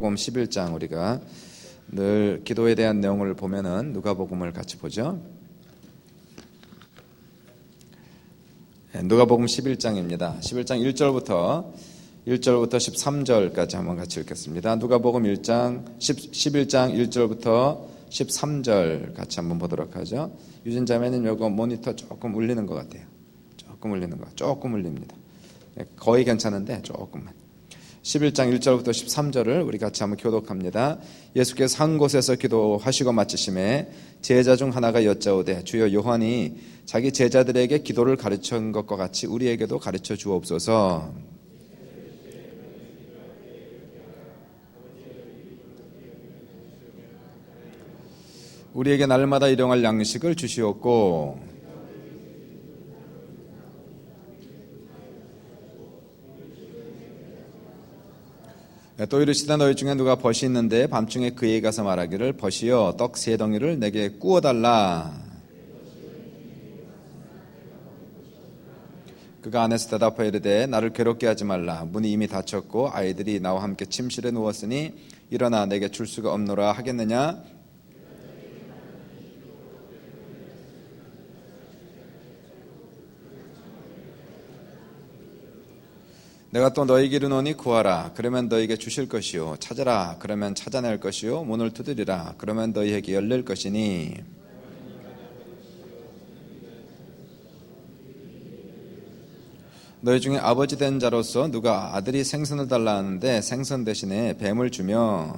누가복음 11장 우리가 늘 기도에 대한 내용을 보면은 누가복음을 같이 보죠. 누가복음 11장입니다. 11장 1절부터 13절까지 한번 같이 읽겠습니다. 누가복음 11장 1절부터 13절 같이 한번 보도록 하죠. 유진자매님 요거 모니터 조금 울리는 것 같아요. 조금 울립니다. 거의 괜찮은데 조금만. 11장 1절부터 13절을 우리 같이 한번 교독합니다. 예수께서 한 곳에서 기도하시고 마치심에 제자 중 하나가 여짜오되 주여 요한이 자기 제자들에게 기도를 가르친 것과 같이 우리에게도 가르쳐 주옵소서. 우리에게 날마다 일용할 양식을 주시옵고 또 이르시되 너희 중에 누가 벗이 있는데 밤중에 그에게 가서 말하기를 벗이여 떡 3덩이를 내게 구워달라. 그가 안에서 대답하여 이르되 나를 괴롭게 하지 말라. 문이 이미 닫혔고 아이들이 나와 함께 침실에 누웠으니 일어나 내게 줄 수가 없노라 하겠느냐. 내가 또 너희에게 이르노니 구하라 그러면 너희에게 주실 것이요 찾아라 그러면 찾아낼 것이요 문을 두드리라 그러면 너희에게 열릴 것이니 너희 중에 아버지 된 자로서 누가 아들이 생선을 달라 하는데 생선 대신에 뱀을 주며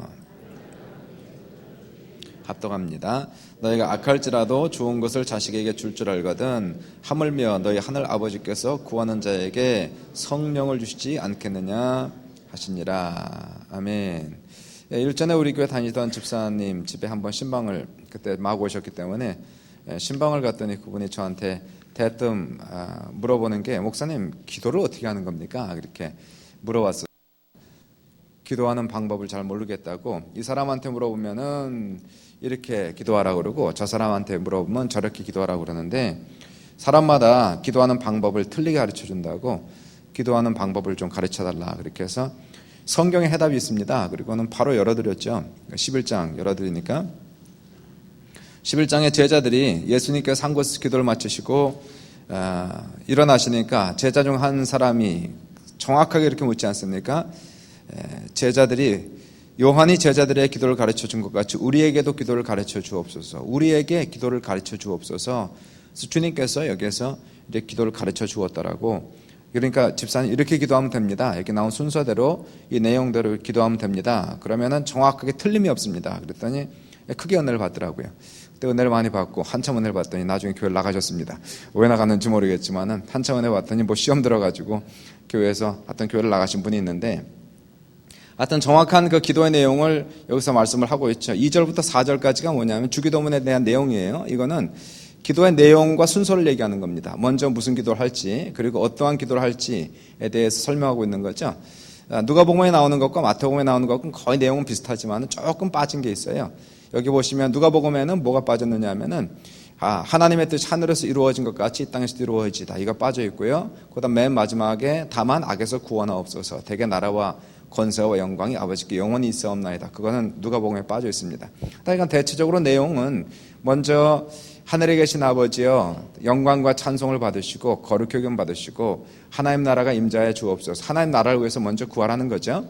합독합니다. 너희가 악할지라도 좋은 것을 자식에게 줄 줄 알거든 하물며 너희 하늘 아버지께서 구하는 자에게 성령을 주시지 않겠느냐 하시니라. 아멘. 일전에 우리 교회 다니던 집사님 집에 한번 신방을 그때 막 오셨기 때문에 신방을 갔더니 그분이 저한테 대뜸 물어보는 게 목사님 기도를 어떻게 하는 겁니까? 이렇게 물어봤어요. 기도하는 방법을 잘 모르겠다고. 이 사람한테 물어보면은 이렇게 기도하라고 그러고 저 사람한테 물어보면 저렇게 기도하라고 그러는데 사람마다 기도하는 방법을 틀리게 가르쳐 준다고 기도하는 방법을 좀 가르쳐 달라 그렇게 해서 성경에 해답이 있습니다. 그리고는 바로 열어드렸죠. 11장 열어드리니까 11장에 제자들이 예수님께서 한 곳에서 기도를 마치시고 일어나시니까 제자 중 한 사람이 정확하게 이렇게 묻지 않습니까? 제자들이 요한이 제자들의 기도를 가르쳐 준 것 같이 우리에게도 기도를 가르쳐 주옵소서. 우리에게 기도를 가르쳐 주옵소서. 그래서 주님께서 여기에서 이제 기도를 가르쳐 주었더라고. 그러니까 집사님 이렇게 기도하면 됩니다. 여기 나온 순서대로 이 내용대로 기도하면 됩니다. 그러면은 정확하게 틀림이 없습니다. 그랬더니 크게 은혜를 받더라고요. 그때 은혜를 많이 받고 한참 은혜를 받더니 나중에 교회를 나가셨습니다. 왜 나갔는지 모르겠지만은 한참 은혜 받더니 뭐 시험 들어가지고 교회에서 어떤 교회를 나가신 분이 있는데 하여튼 정확한 그 기도의 내용을 여기서 말씀을 하고 있죠. 2절부터 4절까지가 뭐냐면 주기도문에 대한 내용이에요. 이거는 기도의 내용과 순서를 얘기하는 겁니다. 먼저 무슨 기도를 할지 그리고 어떠한 기도를 할지에 대해서 설명하고 있는 거죠. 누가복음에 나오는 것과 마태복음에 나오는 것은 거의 내용은 비슷하지만 조금 빠진 게 있어요. 여기 보시면 누가복음에는 뭐가 빠졌느냐 하면은 하나님의 뜻이 하늘에서 이루어진 것 같이 이 땅에서도 이루어지다. 이거 빠져 있고요. 그다음 맨 마지막에 다만 악에서 구원하옵소서. 대개 나라와 권세와 영광이 아버지께 영원히 있사옵나이다. 그거는 누가복음에 빠져 있습니다. 그러니까 대체적으로 내용은 먼저 하늘에 계신 아버지여 영광과 찬송을 받으시고 거룩 여김 받으시고 하나님 나라가 임자해 주옵소서. 하나님 나라를 위해서 먼저 구하라는 거죠.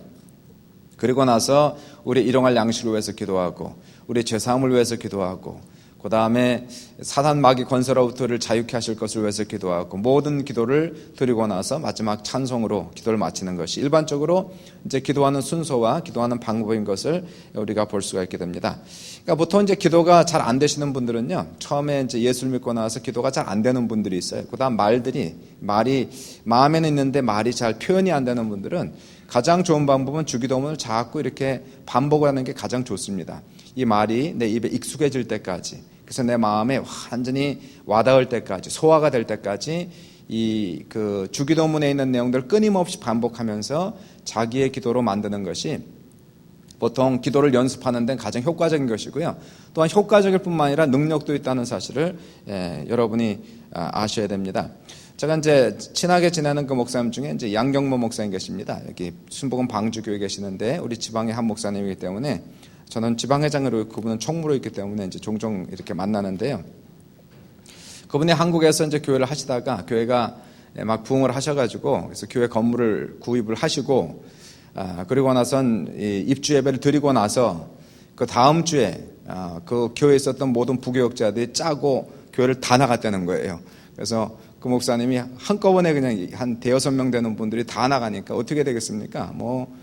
그리고 나서 우리 일용할 양식을 위해서 기도하고 우리 죄사함을 위해서 기도하고 그 다음에 사단 마귀 권세로부터를 자유케 하실 것을 위해서 기도하고 모든 기도를 드리고 나서 마지막 찬송으로 기도를 마치는 것이 일반적으로 이제 기도하는 순서와 기도하는 방법인 것을 우리가 볼 수가 있게 됩니다. 그러니까 보통 이제 기도가 잘 안 되시는 분들은요, 처음에 이제 예수를 믿고 나서 기도가 잘 안 되는 분들이 있어요. 그 다음 말이 마음에는 있는데 말이 잘 표현이 안 되는 분들은 가장 좋은 방법은 주기도문을 자꾸 이렇게 반복을 하는 게 가장 좋습니다. 이 말이 내 입에 익숙해질 때까지, 그래서 내 마음에 완전히 와닿을 때까지, 소화가 될 때까지 이 그 주기도문에 있는 내용들을 끊임없이 반복하면서 자기의 기도로 만드는 것이 보통 기도를 연습하는 데는 가장 효과적인 것이고요. 또한 효과적일 뿐만 아니라 능력도 있다는 사실을 여러분이 아셔야 됩니다. 제가 이제 친하게 지내는 그 목사님 중에 이제 양경모 목사님 계십니다. 여기 순복음 방주교회 계시는데 우리 지방의 한 목사님이기 때문에 저는 지방회장으로 그분은 총무로 있기 때문에 이제 종종 이렇게 만나는데요. 그분이 한국에서 이제 교회를 하시다가 교회가 막 부흥을 하셔가지고 그래서 교회 건물을 구입을 하시고 그리고 나선 입주 예배를 드리고 나서 그 다음 주에 그 교회에 있었던 모든 부교역자들이 짜고 교회를 다 나갔다는 거예요. 그래서 그 목사님이 한꺼번에 그냥 한 대여섯 명 되는 분들이 다 나가니까 어떻게 되겠습니까? 뭐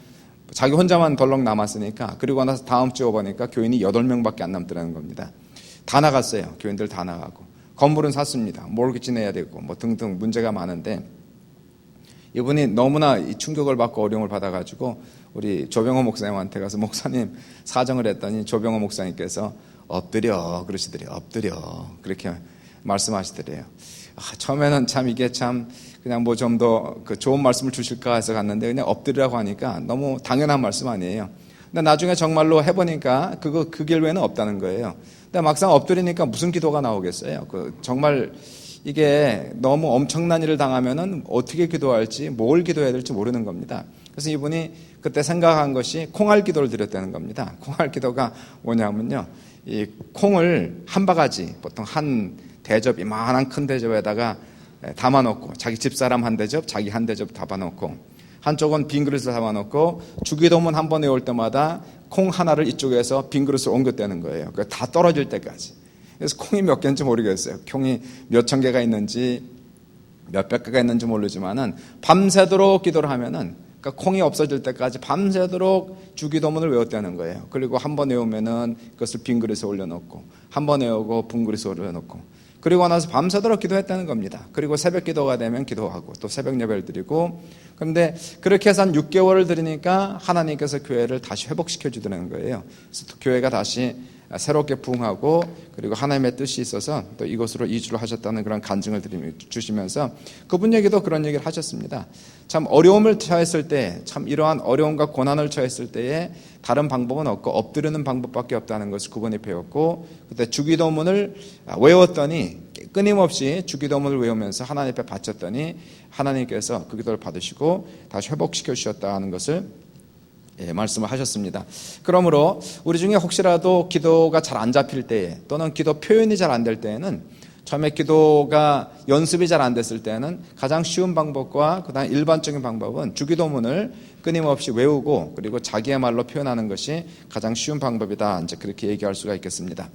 자기 혼자만 덜렁 남았으니까. 그리고 나서 다음 주에 보니까 교인이 8명밖에 안 남더라는 겁니다. 다 나갔어요. 교인들 다 나가고. 건물은 샀습니다. 모르게지 내야 되고 뭐 등등 문제가 많은데 이분이 너무나 이 충격을 받고 어려움을 받아가지고 우리 조병호 목사님한테 가서 목사님 사정을 했더니 조병호 목사님께서 엎드려 그러시더래요. 엎드려 그렇게 말씀하시더래요. 처음에는 참 이게 참 그냥 뭐 좀 더 그 좋은 말씀을 주실까 해서 갔는데 그냥 엎드리라고 하니까 너무 당연한 말씀 아니에요. 근데 나중에 정말로 해보니까 그 길 외에는 없다는 거예요. 근데 막상 엎드리니까 무슨 기도가 나오겠어요? 정말 이게 너무 엄청난 일을 당하면은 어떻게 기도할지 뭘 기도해야 될지 모르는 겁니다. 그래서 이분이 그때 생각한 것이 콩알 기도를 드렸다는 겁니다. 콩알 기도가 뭐냐면요. 이 콩을 한 바가지 보통 한 대접 이만한 큰 대접에다가 담아놓고 자기 집사람 한 대접 자기 한 대접 담아놓고 한쪽은 빈 그릇을 담아놓고 주기도문 한 번 외울 때마다 콩 하나를 이쪽에서 빈 그릇을 옮겼다는 거예요. 다 떨어질 때까지. 그래서 콩이 몇 개인지 모르겠어요. 콩이 몇 천 개가 있는지 몇백 개가 있는지 모르지만은 밤새도록 기도를 하면은 그러니까 콩이 없어질 때까지 밤새도록 주기도문을 외웠다는 거예요. 그리고 한 번 외우면은 그것을 빈 그릇에 올려놓고 한 번 외우고 빈 그릇에 올려놓고 그리고 나서 밤새도록 기도했다는 겁니다. 그리고 새벽 기도가 되면 기도하고 또 새벽 예배를 드리고 그런데 그렇게 해서 한 6개월을 드리니까 하나님께서 교회를 다시 회복시켜 주더라는 거예요. 그래서 또 교회가 다시 새롭게 부흥하고 그리고 하나님의 뜻이 있어서 또 이곳으로 이주를 하셨다는 그런 간증을 주시면서 그분 얘기도 그런 얘기를 하셨습니다. 참 어려움을 처했을 때 참 이러한 어려움과 고난을 처했을 때에 다른 방법은 없고 엎드리는 방법밖에 없다는 것을 그분이 배웠고 그때 주기도문을 외웠더니 끊임없이 주기도문을 외우면서 하나님 앞에 바쳤더니 하나님께서 그 기도를 받으시고 다시 회복시켜 주셨다는 것을 말씀을 하셨습니다. 그러므로 우리 중에 혹시라도 기도가 잘 안 잡힐 때에 또는 기도 표현이 잘 안 될 때에는 처음에 기도가 연습이 잘 안 됐을 때는 가장 쉬운 방법과 그다음 일반적인 방법은 주기도문을 끊임없이 외우고 그리고 자기의 말로 표현하는 것이 가장 쉬운 방법이다. 이제 그렇게 얘기할 수가 있겠습니다.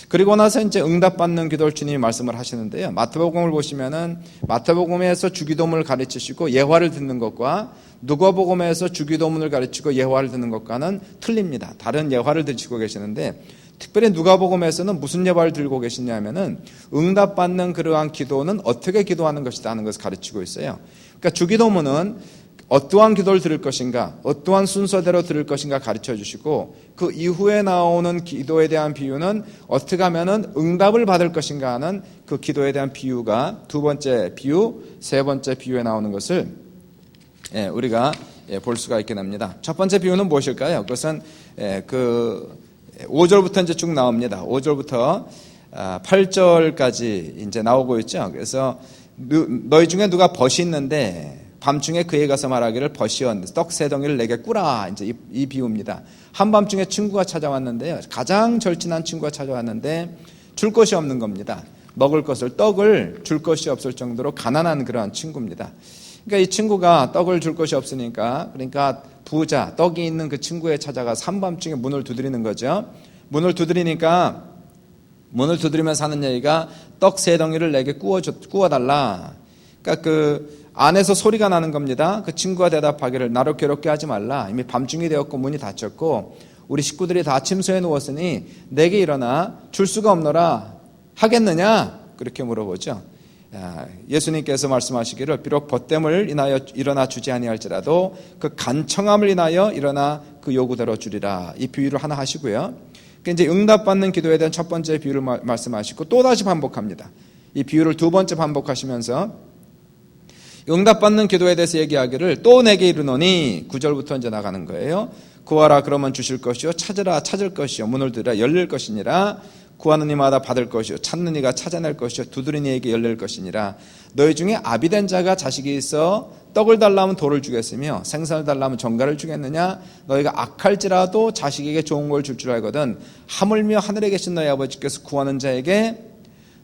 그리고 나서 이제 응답받는 기도를 주님이 말씀을 하시는데요. 마태복음을 보시면은 마태복음에서 주기도문을 가르치시고 예화를 듣는 것과 누가복음에서 주기도문을 가르치고 예화를 듣는 것과는 틀립니다. 다른 예화를 드시고 계시는데 특별히 누가복음에서는 무슨 예화를 들고 계시냐면은 응답받는 그러한 기도는 어떻게 기도하는 것이다 하는 것을 가르치고 있어요. 그러니까 주기도문은 어떠한 기도를 들을 것인가, 어떠한 순서대로 들을 것인가 가르쳐 주시고 그 이후에 나오는 기도에 대한 비유는 어떻게 하면은 응답을 받을 것인가 하는 그 기도에 대한 비유가 두 번째 비유, 세 번째 비유에 나오는 것을 우리가 볼 수가 있게 됩니다. 첫 번째 비유는 무엇일까요? 그것은 5절부터 이제 쭉 나옵니다. 5절부터 8절까지 이제 나오고 있죠. 그래서 너희 중에 누가 벗이 있는데 밤중에 그에 가서 말하기를 벗이여 떡 3덩이를 내게 꾸라. 이제 이 비유입니다. 한밤중에 친구가 찾아왔는데요. 가장 절친한 친구가 찾아왔는데 줄 것이 없는 겁니다. 먹을 것을 떡을 줄 것이 없을 정도로 가난한 그러한 친구입니다. 그러니까 이 친구가 떡을 줄 것이 없으니까 그러니까 부자 떡이 있는 그 친구에 찾아가 한밤중에 문을 두드리는 거죠. 문을 두드리면서 하는 얘기가 떡 3덩이를 내게 구워달라. 그러니까 그 안에서 소리가 나는 겁니다. 그 친구가 대답하기를 나를 괴롭게 하지 말라. 이미 밤중이 되었고 문이 닫혔고 우리 식구들이 다 침소에 누웠으니 내게 일어나 줄 수가 없노라 하겠느냐? 그렇게 물어보죠. 예수님께서 말씀하시기를 비록 벗됨을 인하여 일어나 주지 아니할지라도 그 간청함을 인하여 일어나 그 요구대로 주리라. 이 비유를 하나 하시고요. 이제 응답받는 기도에 대한 첫 번째 비유를 말씀하시고 또 다시 반복합니다. 이 비유를 두 번째 반복하시면서 응답받는 기도에 대해서 얘기하기를 또 내게 이르노니 9절부터 이제 나가는 거예요. 구하라 그러면 주실 것이요 찾으라 찾을 것이요 문을 두드리라 열릴 것이니라. 구하는 이마다 받을 것이요 찾는 이가 찾아낼 것이요 두드리는 이에게 열릴 것이니라. 너희 중에 아비된 자가 자식이 있어 떡을 달라면 돌을 주겠으며 생선을 달라면 정갈을 주겠느냐? 너희가 악할지라도 자식에게 좋은 걸 줄 줄 알거든 하물며 하늘에 계신 너희 아버지께서 구하는 자에게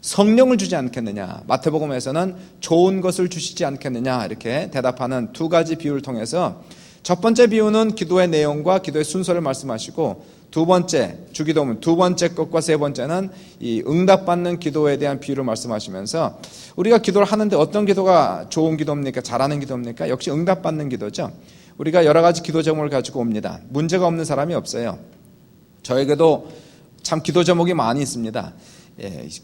성령을 주지 않겠느냐? 마태복음에서는 좋은 것을 주시지 않겠느냐? 이렇게 대답하는 두 가지 비유를 통해서 첫 번째 비유는 기도의 내용과 기도의 순서를 말씀하시고, 두 번째 주기도문 두 번째 것과 세 번째는 이 응답받는 기도에 대한 비유를 말씀하시면서, 우리가 기도를 하는데 어떤 기도가 좋은 기도입니까? 잘하는 기도입니까? 역시 응답받는 기도죠. 우리가 여러 가지 기도 제목을 가지고 옵니다. 문제가 없는 사람이 없어요. 저에게도 참 기도 제목이 많이 있습니다.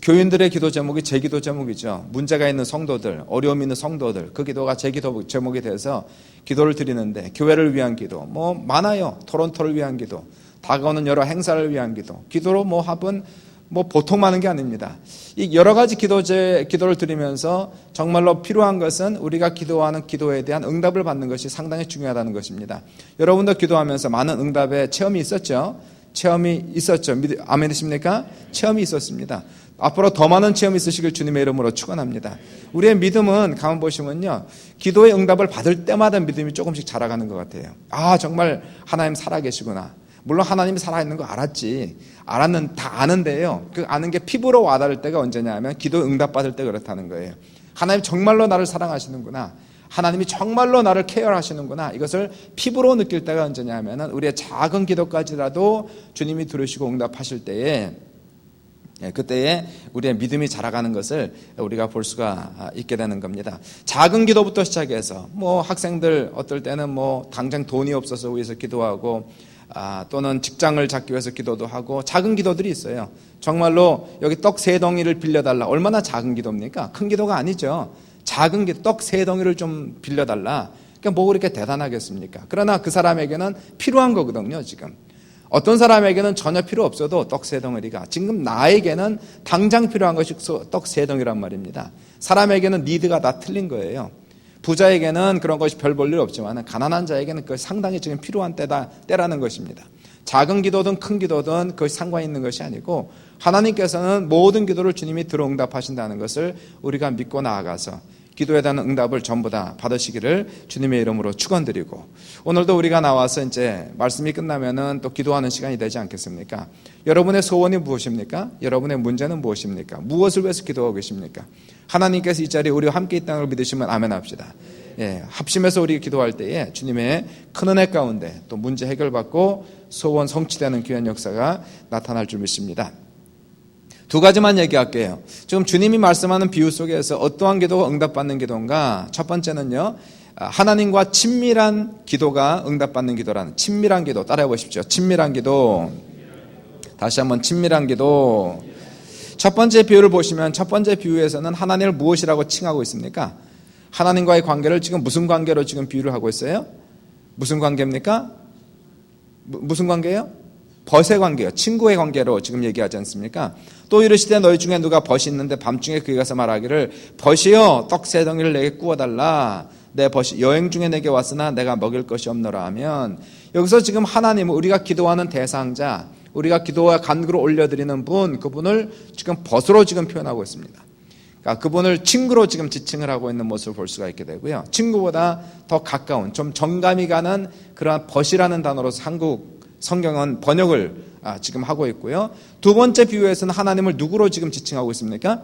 교인들의 기도 제목이 제 기도 제목이죠. 문제가 있는 성도들, 어려움 있는 성도들, 그 기도가 제 기도 제목이 돼서 기도를 드리는데, 교회를 위한 기도 뭐 많아요. 토론토를 위한 기도, 다가오는 여러 행사를 위한 기도, 기도로 뭐 합은 뭐 보통 많은 게 아닙니다. 이 여러 가지 기도를 드리면서 정말로 필요한 것은 우리가 기도하는 기도에 대한 응답을 받는 것이 상당히 중요하다는 것입니다. 여러분도 기도하면서 많은 응답의 체험이 있었죠? 체험이 있었죠. 아멘 되십니까? 체험이 있었습니다. 앞으로 더 많은 체험이 있으시길 주님의 이름으로 축원합니다. 우리의 믿음은 가만 보시면요, 기도의 응답을 받을 때마다 믿음이 조금씩 자라가는 것 같아요. 아, 정말 하나님 살아계시구나. 물론 하나님이 살아있는 거 다 아는데요, 그 아는 게 피부로 와닿을 때가 언제냐 하면 기도 응답받을 때 그렇다는 거예요. 하나님 정말로 나를 사랑하시는구나, 하나님이 정말로 나를 케어하시는구나, 이것을 피부로 느낄 때가 언제냐 하면 우리의 작은 기도까지라도 주님이 들으시고 응답하실 때에, 그때에 우리의 믿음이 자라가는 것을 우리가 볼 수가 있게 되는 겁니다. 작은 기도부터 시작해서 뭐 학생들 어떨 때는 뭐 당장 돈이 없어서 위해서 기도하고, 또는 직장을 잡기 위해서 기도도 하고, 작은 기도들이 있어요. 정말로 여기 떡 3덩이를 빌려달라. 얼마나 작은 기도입니까? 큰 기도가 아니죠. 작은 기도, 떡 3덩이를 좀 빌려달라. 그러니까 뭐 그렇게 대단하겠습니까? 그러나 그 사람에게는 필요한 거거든요. 지금 어떤 사람에게는 전혀 필요 없어도 떡 3덩이가, 지금 나에게는 당장 필요한 것이 떡 3덩이란 말입니다. 사람에게는 니드가 다 틀린 거예요. 부자에게는 그런 것이 별 볼 일 없지만 가난한 자에게는 그것이 상당히 지금 필요한 때라는 것입니다. 작은 기도든 큰 기도든 그것이 상관 있는 것이 아니고, 하나님께서는 모든 기도를 주님이 들어 응답하신다는 것을 우리가 믿고 나아가서 기도에 대한 응답을 전부 다 받으시기를 주님의 이름으로 축원드리고, 오늘도 우리가 나와서 이제 말씀이 끝나면은 또 기도하는 시간이 되지 않겠습니까? 여러분의 소원이 무엇입니까? 여러분의 문제는 무엇입니까? 무엇을 위해서 기도하고 계십니까? 하나님께서 이 자리에 우리와 함께 있다는 걸 믿으시면 아멘 합시다. 합심해서 우리 기도할 때에 주님의 큰 은혜 가운데 또 문제 해결받고 소원 성취되는 귀한 역사가 나타날 줄 믿습니다. 두 가지만 얘기할게요. 지금 주님이 말씀하는 비유 속에서 어떠한 기도가 응답받는 기도인가? 첫 번째는요, 하나님과 친밀한 기도가 응답받는 기도라는, 친밀한 기도 따라해 보십시오. 친밀한 기도. 다시 한번 친밀한 기도. 첫 번째 비유를 보시면, 첫 번째 비유에서는 하나님을 무엇이라고 칭하고 있습니까? 하나님과의 관계를 지금 무슨 관계로 지금 비유를 하고 있어요? 무슨 관계입니까? 무슨 관계예요? 벗의 관계요. 친구의 관계로 지금 얘기하지 않습니까? 또 이르시되 너희 중에 누가 벗이 있는데 밤중에 그에 가서 말하기를 벗이여 떡 3덩이를 내게 구워달라. 내 벗이 여행 중에 내게 왔으나 내가 먹일 것이 없노라 하면, 여기서 지금 하나님은 우리가 기도하는 대상자, 우리가 기도와 간구로 올려드리는 분, 그분을 지금 벗으로 지금 표현하고 있습니다. 그러니까 그분을 친구로 지금 지칭을 하고 있는 모습을 볼 수가 있게 되고요. 친구보다 더 가까운, 좀 정감이 가는 그러한 벗이라는 단어로서 한국 성경은 번역을 지금 하고 있고요. 두 번째 비유에서는 하나님을 누구로 지금 지칭하고 있습니까?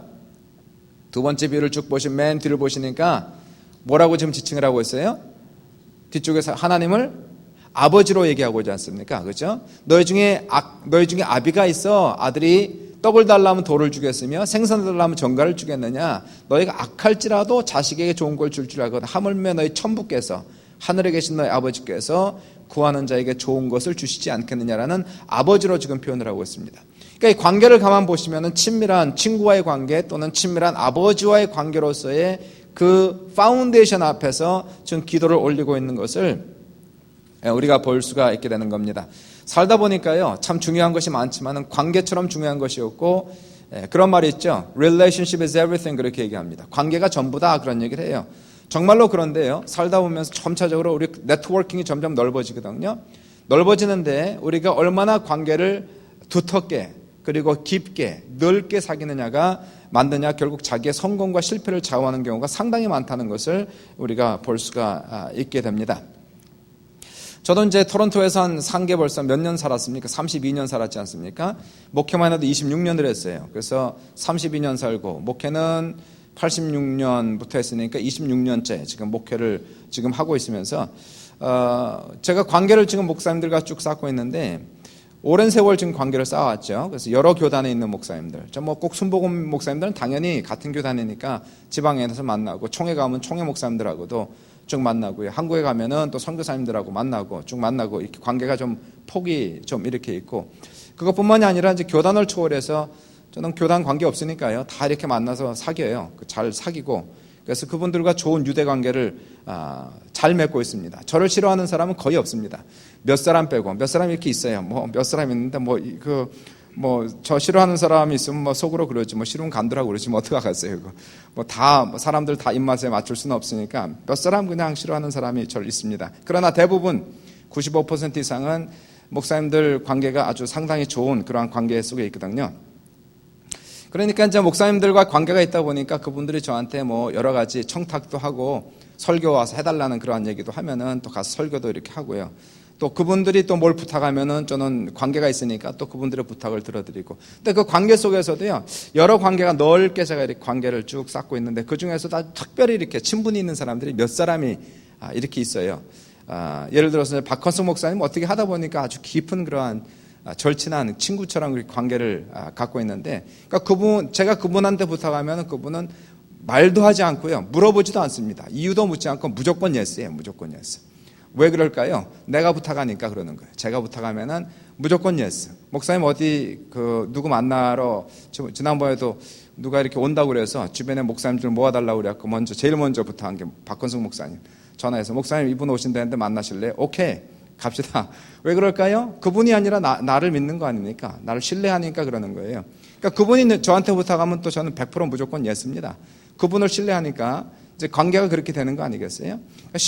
두 번째 비유를 쭉 보시면 맨 뒤를 보시니까 뭐라고 지금 지칭을 하고 있어요? 뒤쪽에서 하나님을 아버지로 얘기하고 있지 않습니까? 그렇죠? 너희 중에 아비가 있어 아들이 떡을 달라면 돌을 주겠으며 생선을 달라면 정갈을 주겠느냐? 너희가 악할지라도 자식에게 좋은 걸 줄 줄 알거든 하물며 너희 천부께서, 하늘에 계신 너희 아버지께서 구하는 자에게 좋은 것을 주시지 않겠느냐라는 아버지로 지금 표현을 하고 있습니다. 그러니까 이 관계를 가만 보시면은 친밀한 친구와의 관계 또는 친밀한 아버지와의 관계로서의 그 파운데이션 앞에서 지금 기도를 올리고 있는 것을 우리가 볼 수가 있게 되는 겁니다. 살다 보니까요, 참 중요한 것이 많지만은 관계처럼 중요한 것이 없고, 그런 말이 있죠. Relationship is everything, 그렇게 얘기합니다. 관계가 전부다, 그런 얘기를 해요. 정말로 그런데요, 살다 보면서 점차적으로 우리 네트워킹이 점점 넓어지거든요. 넓어지는데 우리가 얼마나 관계를 두텁게 그리고 깊게 넓게 사귀느냐가 만드냐 결국 자기의 성공과 실패를 좌우하는 경우가 상당히 많다는 것을 우리가 볼 수가 있게 됩니다. 저도 이제 토론토에서 한 상계 벌써 몇 년 살았습니까? 32년 살았지 않습니까? 목회만 해도 26년을 했어요. 그래서 32년 살고 목회는 86년부터 했으니까 26년째 지금 목회를 지금 하고 있으면서 제가 관계를 지금 목사님들과 쭉 쌓고 있는데 오랜 세월 지금 관계를 쌓아왔죠. 그래서 여러 교단에 있는 목사님들, 저 뭐 꼭 순복음 목사님들은 당연히 같은 교단이니까 지방에서 만나고, 총회 가면 총회 목사님들하고도 쭉 만나고요. 한국에 가면은 또 선교사님들하고 만나고 쭉 만나고, 이렇게 관계가 좀 폭이 좀 이렇게 있고, 그것뿐만이 아니라 이제 교단을 초월해서 저는 교단 관계 없으니까요, 다 이렇게 만나서 사귀어요. 잘 사귀고, 그래서 그분들과 좋은 유대 관계를 잘 맺고 있습니다. 저를 싫어하는 사람은 거의 없습니다. 몇 사람 빼고. 몇 사람 이렇게 있어요. 몇 사람 있는데 저 싫어하는 사람이 있으면 속으로 그러지, 싫으면 간두라고 그러지, 어떡하겠어요. 사람들 다 입맛에 맞출 수는 없으니까 몇 사람 그냥 싫어하는 사람이 절 있습니다. 그러나 대부분 95% 이상은 목사님들 관계가 아주 상당히 좋은 그러한 관계 속에 있거든요. 그러니까 이제 목사님들과 관계가 있다 보니까 그분들이 저한테 여러 가지 청탁도 하고 설교 와서 해달라는 그러한 얘기도 하면은 또 가서 설교도 이렇게 하고요. 또 그분들이 또 뭘 부탁하면은 저는 관계가 있으니까 또 그분들의 부탁을 들어드리고. 근데 그 관계 속에서도요, 여러 관계가 넓게 제가 이렇게 관계를 쭉 쌓고 있는데 그 중에서도 아주 특별히 이렇게 친분이 있는 사람들이 몇 사람이 이렇게 있어요. 예를 들어서 박헌숙 목사님 어떻게 하다 보니까 아주 깊은 그러한 절친한 친구처럼 관계를 갖고 있는데, 그러니까 제가 그분한테 부탁하면 그분은 말도 하지 않고요, 물어보지도 않습니다. 이유도 묻지 않고 무조건 예스예요. 무조건 예스. 왜 그럴까요? 내가 부탁하니까 그러는 거예요. 제가 부탁하면은 무조건 예스. 목사님 어디 누구 만나러, 지난번에도 누가 이렇게 온다고 그래서 주변에 목사님들 모아달라고 그래갖고 제일 먼저 부탁한 게 박헌숙 목사님. 전화해서 목사님 이분 오신다는데 만나실래요? 오케이, 갑시다. 왜 그럴까요? 그분이 아니라 나를 믿는 거 아닙니까? 나를 신뢰하니까 그러는 거예요. 그러니까 그분이 저한테 부탁하면 또 저는 100% 무조건 예스입니다. 그분을 신뢰하니까 이제 관계가 그렇게 되는 거 아니겠어요? 그러니까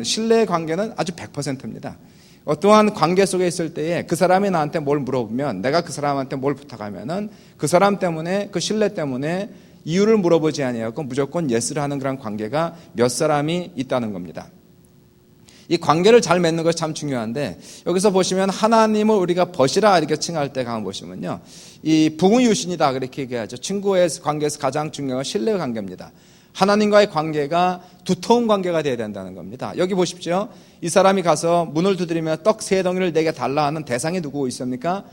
신뢰의 관계는 아주 100%입니다. 어떠한 관계 속에 있을 때에 그 사람이 나한테 뭘 물어보면, 내가 그 사람한테 뭘 부탁하면은 그 사람 때문에, 그 신뢰 때문에 이유를 물어보지 아니하고 무조건 예스를 하는 그런 관계가 몇 사람이 있다는 겁니다. 이 관계를 잘 맺는 것이 참 중요한데, 여기서 보시면 하나님을 우리가 벗이라 이렇게 칭할 때 가만 보시면요, 이 부흥유신이다 그렇게 얘기하죠. 친구의 관계에서 가장 중요한 건 신뢰의 관계입니다. 하나님과의 관계가 두터운 관계가 되어야 된다는 겁니다. 여기 보십시오. 이 사람이 가서 문을 두드리며 떡 3덩이를 내게 달라 하는 대상이 누구 있습니까?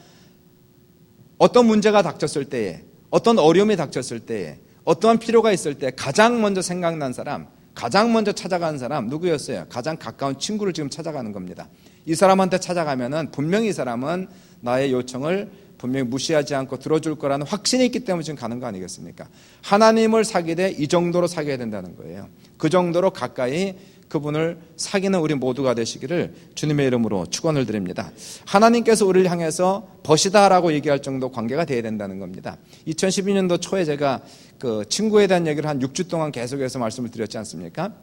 어떤 문제가 닥쳤을 때에, 어떤 어려움이 닥쳤을 때에, 어떠한 필요가 있을 때 가장 먼저 생각난 사람, 가장 먼저 찾아가는 사람 누구였어요? 가장 가까운 친구를 지금 찾아가는 겁니다. 이 사람한테 찾아가면은 분명히 이 사람은 나의 요청을 분명히 무시하지 않고 들어줄 거라는 확신이 있기 때문에 지금 가는 거 아니겠습니까? 하나님을 사귀되 이 정도로 사귀어야 된다는 거예요. 그 정도로 가까이 그분을 사귀는 우리 모두가 되시기를 주님의 이름으로 축원을 드립니다. 하나님께서 우리를 향해서 벗이다라고 얘기할 정도 관계가 되어야 된다는 겁니다. 2012년도 초에 제가 그 친구에 대한 얘기를 한 6주 동안 계속해서 말씀을 드렸지 않습니까?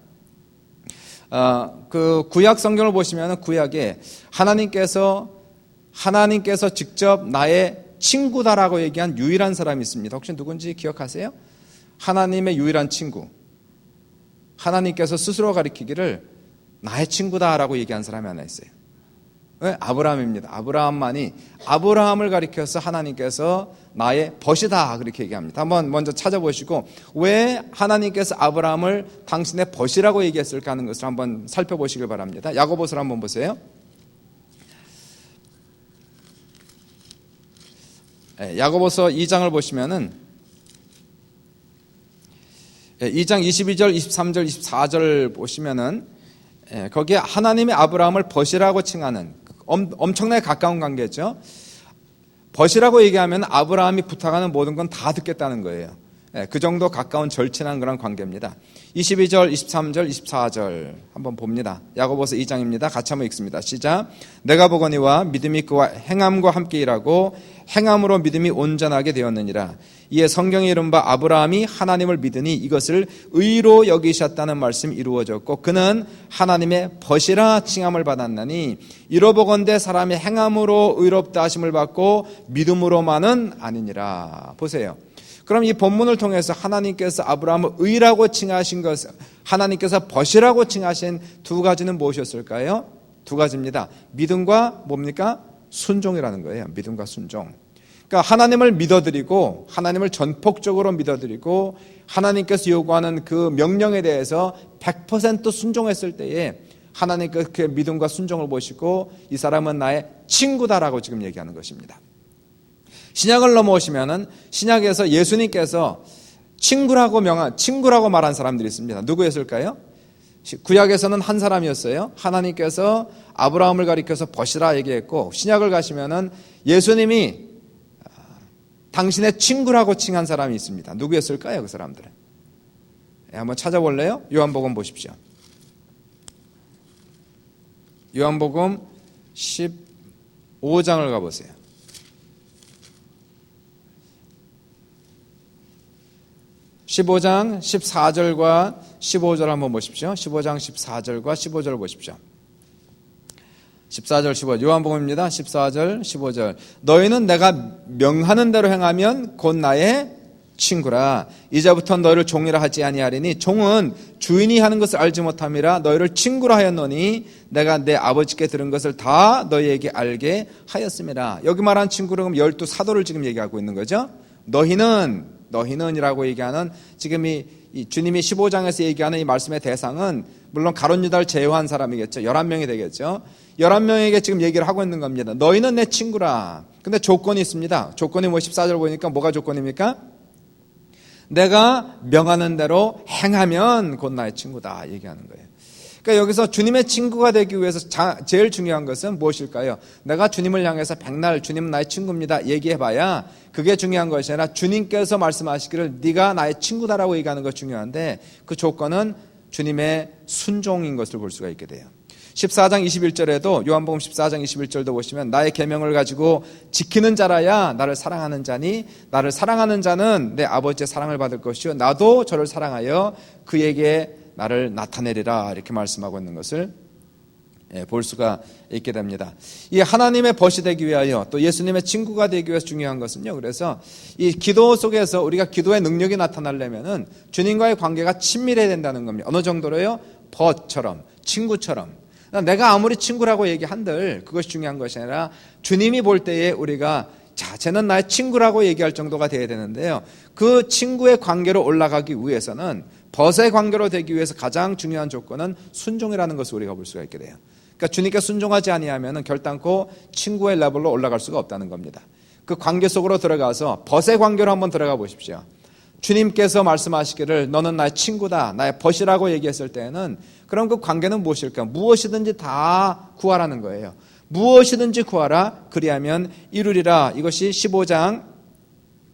그 구약 성경을 보시면 구약에 하나님께서 직접 나의 친구다라고 얘기한 유일한 사람이 있습니다. 혹시 누군지 기억하세요? 하나님의 유일한 친구. 하나님께서 스스로 가리키기를 나의 친구다라고 얘기한 사람이 하나 있어요. 네? 아브라함입니다. 아브라함을 가리켜서 하나님께서 나의 벗이다 그렇게 얘기합니다. 한번 먼저 찾아보시고 왜 하나님께서 아브라함을 당신의 벗이라고 얘기했을까 하는 것을 한번 살펴보시길 바랍니다. 야고보서를 한번 보세요. 야고보서 2장을 보시면은 2장 22절, 23절, 24절 보시면은 거기에 하나님의 아브라함을 벗이라고 칭하는 엄청나게 가까운 관계죠. 벗이라고 얘기하면 아브라함이 부탁하는 모든 건 다 듣겠다는 거예요. 그 정도 가까운 절친한 그런 관계입니다. 22절, 23절, 24절 한번 봅니다. 야고보서 2장입니다. 같이 한번 읽습니다. 시작. 내가 보거니와 믿음이 그와 행함과 함께 일하고 행함으로 믿음이 온전하게 되었느니라. 이에 성경에 이른바 아브라함이 하나님을 믿으니 이것을 의로 여기셨다는 말씀이 이루어졌고 그는 하나님의 벗이라 칭함을 받았나니 이로보건대 사람이 행함으로 의롭다 하심을 받고 믿음으로만은 아니니라. 보세요. 그럼 이 본문을 통해서 하나님께서 아브라함을 의라고 칭하신 것, 하나님께서 벗이라고 칭하신 두 가지는 무엇이었을까요? 두 가지입니다. 믿음과 뭡니까? 순종이라는 거예요. 믿음과 순종. 그러니까 하나님을 믿어드리고 하나님을 전폭적으로 믿어드리고 하나님께서 요구하는 그 명령에 대해서 100% 순종했을 때에 하나님께서 그 믿음과 순종을 보시고 이 사람은 나의 친구다라고 지금 얘기하는 것입니다. 신약을 넘어오시면은 신약에서 예수님께서 친구라고 말한 사람들이 있습니다. 누구였을까요? 구약에서는 한 사람이었어요. 하나님께서 아브라함을 가리켜서 벗이라 얘기했고 신약을 가시면은 예수님이 당신의 친구라고 칭한 사람이 있습니다. 누구였을까요? 그 사람들은. 한번 찾아볼래요? 요한복음 보십시오. 요한복음 15장을 가보세요. 15장 14절과 15절 한번 보십시오. 15장 14절과 15절 보십시오. 14절 15절 요한복음입니다. 14절 15절 너희는 내가 명하는 대로 행하면 곧 나의 친구라. 이제부터 너희를 종이라 하지 아니하리니 종은 주인이 하는 것을 알지 못함이라 너희를 친구라 하였노니 내가 내 아버지께 들은 것을 다 너희에게 알게 하였음이라. 여기 말한 친구는 12사도를 지금 얘기하고 있는 거죠. 너희는이라고 얘기하는 지금 이 주님이 15장에서 얘기하는 이 말씀의 대상은 물론 가룟 유다를 제외한 사람이겠죠. 11명이 되겠죠. 11명에게 지금 얘기를 하고 있는 겁니다. 너희는 내 친구라. 근데 조건이 있습니다. 조건이 14절 보니까 뭐가 조건입니까? 내가 명하는 대로 행하면 곧 나의 친구다 얘기하는 거예요. 그러니까 여기서 주님의 친구가 되기 위해서 제일 중요한 것은 무엇일까요? 내가 주님을 향해서 백날 주님은 나의 친구입니다 얘기해봐야 그게 중요한 것이 아니라 주님께서 말씀하시기를 네가 나의 친구다라고 얘기하는 것이 중요한데 그 조건은 주님의 순종인 것을 볼 수가 있게 돼요. 14장 21절에도 요한복음 14장 21절도 보시면 나의 계명을 가지고 지키는 자라야 나를 사랑하는 자니 나를 사랑하는 자는 내 아버지의 사랑을 받을 것이요 나도 저를 사랑하여 그에게 나를 나타내리라 이렇게 말씀하고 있는 것을 볼 수가 있게 됩니다. 이 하나님의 벗이 되기 위하여 또 예수님의 친구가 되기 위해서 중요한 것은요. 그래서 이 기도 속에서 우리가 기도의 능력이 나타나려면은 주님과의 관계가 친밀해야 된다는 겁니다. 어느 정도로요? 벗처럼 친구처럼. 내가 아무리 친구라고 얘기한들 그것이 중요한 것이 아니라 주님이 볼 때에 우리가 자, 쟤는 나의 친구라고 얘기할 정도가 돼야 되는데요. 그 친구의 관계로 올라가기 위해서는 벗의 관계로 되기 위해서 가장 중요한 조건은 순종이라는 것을 우리가 볼 수가 있게 돼요. 그러니까 주님께 순종하지 아니하면 결단코 친구의 레벨로 올라갈 수가 없다는 겁니다. 그 관계 속으로 들어가서 벗의 관계로 한번 들어가 보십시오. 주님께서 말씀하시기를 너는 나의 친구다, 나의 벗이라고 얘기했을 때는 그럼 그 관계는 무엇일까? 무엇이든지 다 구하라는 거예요. 무엇이든지 구하라 그리하면 이루리라. 이것이 15장